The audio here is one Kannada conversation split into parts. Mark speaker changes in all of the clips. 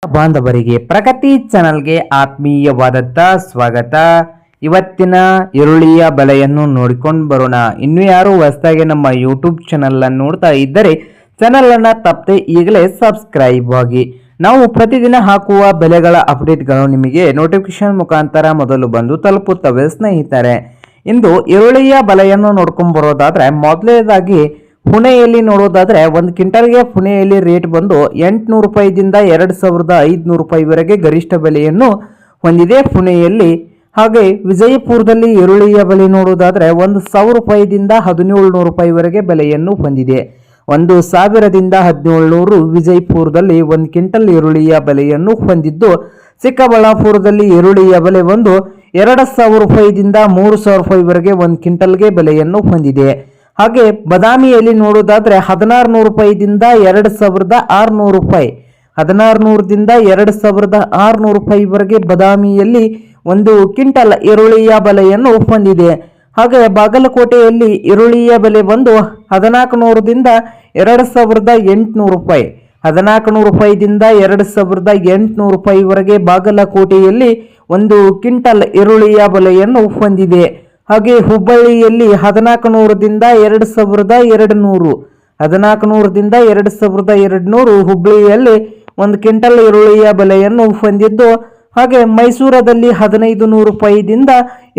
Speaker 1: ಬಾಂಧವರಿಗೆ ಪ್ರಗತಿ ಚಾನಲ್ಗೆ ಆತ್ಮೀಯವಾದಂತ ಸ್ವಾಗತ. ಇವತ್ತಿನ ಈರುಳ್ಳಿಯ ಬೆಲೆಯನ್ನು ನೋಡಿಕೊಂಡು ಬರೋಣ. ಇನ್ನು ಯಾರು ಹೊಸದಾಗಿ ನಮ್ಮ ಯೂಟ್ಯೂಬ್ ಚಾನಲ್ ಅನ್ನು ನೋಡ್ತಾ ಇದ್ದರೆ ಚಾನಲ್ ಅನ್ನ ತಪ್ಪದೆ ಈಗಲೇ ಸಬ್ಸ್ಕ್ರೈಬ್ ಆಗಿ. ನಾವು ಪ್ರತಿದಿನ ಹಾಕುವ ಬೆಲೆಗಳ ಅಪ್ಡೇಟ್ಗಳು ನಿಮಗೆ ನೋಟಿಫಿಕೇಶನ್ ಮುಖಾಂತರ ಮೊದಲು ಬಂದು ತಲುಪುತ್ತವೆ ಸ್ನೇಹಿತರೆ. ಇಂದು ಈರುಳ್ಳಿಯ ಬೆಲೆಯನ್ನು ನೋಡ್ಕೊಂಡು ಬರೋದಾದ್ರೆ ಮೊದಲನೇದಾಗಿ ಪುಣೆಯಲ್ಲಿ ನೋಡೋದಾದ್ರೆ ಒಂದು ಕ್ವಿಂಟಲ್ಗೆ ಪುಣೆಯಲ್ಲಿ ರೇಟ್ ಬಂದು 800 ರೂಪಾಯಿದಿಂದ 2500 ರೂಪಾಯಿವರೆಗೆ ಗರಿಷ್ಠ ಬೆಲೆಯನ್ನು ಹೊಂದಿದೆ ಪುಣೆಯಲ್ಲಿ. ಹಾಗೆ ವಿಜಯಪುರದಲ್ಲಿ ಈರುಳ್ಳಿಯ ಬೆಲೆ ನೋಡೋದಾದ್ರೆ 1000 ರೂಪಾಯಿದಿಂದ 1700 ರೂಪಾಯಿವರೆಗೆ ಬೆಲೆಯನ್ನು ಹೊಂದಿದೆ. 1000ದಿಂದ 1700 ವಿಜಯಪುರದಲ್ಲಿ ಒಂದು ಕ್ವಿಂಟಲ್ ಈರುಳ್ಳಿಯ ಬೆಲೆಯನ್ನು ಹೊಂದಿದ್ದು, ಚಿಕ್ಕಬಳ್ಳಾಪುರದಲ್ಲಿ ಈರುಳ್ಳಿಯ ಬೆಲೆ ಒಂದು 2000 ರೂಪಾಯಿದಿಂದ 3000 ರೂಪಾಯಿವರೆಗೆ ಒಂದು ಕ್ವಿಂಟಲ್ಗೆ ಬೆಲೆಯನ್ನು ಹೊಂದಿದೆ. ಹಾಗೆ ಬದಾಮಿಯಲ್ಲಿ ನೋಡೋದಾದ್ರೆ 1600 ರೂಪಾಯಿದಿಂದ 2600 ರೂಪಾಯಿ, 1600ದಿಂದ 2600 ರೂಪಾಯಿವರೆಗೆ ಬದಾಮಿಯಲ್ಲಿ ಒಂದು ಕ್ವಿಂಟಲ್ ಈರುಳ್ಳಿಯ ಬೆಲೆಯನ್ನು ಹೊಂದಿದೆ. ಹಾಗೆ ಬಾಗಲಕೋಟೆಯಲ್ಲಿ ಈರುಳ್ಳಿಯ ಬೆಲೆ ಬಂದು 1400ದಿಂದ 2800 ರೂಪಾಯಿ, 1400 ರೂಪಾಯಿದಿಂದ 2800 ರೂಪಾಯಿವರೆಗೆ ಬಾಗಲಕೋಟೆಯಲ್ಲಿ ಒಂದು ಕ್ವಿಂಟಲ್ ಈರುಳ್ಳಿಯ ಬೆಲೆಯನ್ನು ಹೊಂದಿದೆ. ಹಾಗೆ ಹುಬ್ಬಳ್ಳಿಯಲ್ಲಿ 1400ದಿಂದ 2200, 1400ದಿಂದ 2200 ಹುಬ್ಬಳ್ಳಿಯಲ್ಲಿ ಒಂದು ಕ್ವಿಂಟಲ್ ಈರುಳ್ಳಿಯ ಬೆಲೆಯನ್ನು ಹೊಂದಿದ್ದು, ಹಾಗೆ ಮೈಸೂರದಲ್ಲಿ 1500 ರೂಪಾಯಿದಿಂದ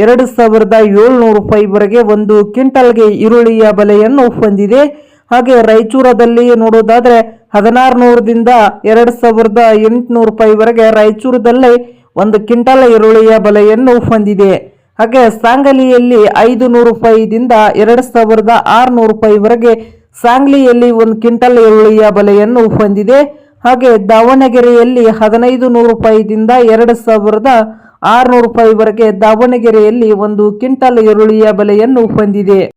Speaker 1: 2700 ರೂಪಾಯಿವರೆಗೆ ಒಂದು ಕ್ವಿಂಟಲ್ಗೆ ಈರುಳ್ಳಿಯ ಬೆಲೆಯನ್ನು ಹೊಂದಿದೆ. ಹಾಗೆ ರಾಯಚೂರದಲ್ಲಿ ನೋಡೋದಾದ್ರೆ 1600ದಿಂದ 2800 ರೂಪಾಯಿವರೆಗೆ ರಾಯಚೂರದಲ್ಲಿ ಒಂದು ಕ್ವಿಂಟಲ್ ಈರುಳ್ಳಿಯ ಬೆಲೆಯನ್ನು ಹೊಂದಿದೆ. ಹಾಗೆ ಸಾಂಗಲಿಯಲ್ಲಿ 500 ರೂಪಾಯಿದಿಂದ 2600 ರೂಪಾಯಿವರೆಗೆ ಸಾಂಗ್ಲಿಯಲ್ಲಿ ಒಂದು ಕ್ವಿಂಟಲ್ ಈರುಳ್ಳಿಯ ಬೆಲೆಯನ್ನು ಹೊಂದಿದೆ. ಹಾಗೆ ದಾವಣಗೆರೆಯಲ್ಲಿ 1500 ರೂಪಾಯಿದಿಂದ 2600 ರೂಪಾಯಿವರೆಗೆ ದಾವಣಗೆರೆಯಲ್ಲಿ ಒಂದು ಕ್ವಿಂಟಲ್ ಈರುಳ್ಳಿಯ ಬೆಲೆಯನ್ನು ಹೊಂದಿದೆ.